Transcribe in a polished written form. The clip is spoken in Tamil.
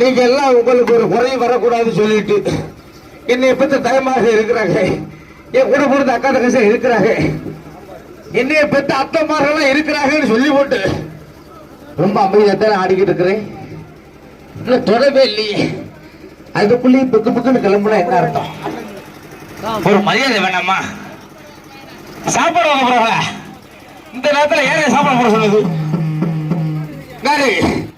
நீங்க எல்லாம் உங்களுக்கு ஒரு குறை வரக்கூடாது சொல்லிட்டு என்னை பத்தி தயமாக இருக்கிறாங்க, என் கூட பொறுத்த அக்கா தங்கச இருக்கிறாங்க, என்னைய பெற்ற அத்தமாரெல்லாம் இருக்கிறாங்கன்னு சொல்லி போட்டு ரொம்ப அமைதியத்தான் ஆடிக்கிட்டு இருக்கிறேன். இன்னும் தொடவே இல்லையே, அதுக்குள்ளேயும் புக்கு புக்குன்னு கிளம்புனா என்ன அர்த்தம்? ஒரு மரியாதை வேணாமா? சாப்பாடு வாங்க போறாங்க இந்த நேரத்தில் ஏன் சாப்பாடு போட சொல்லுது?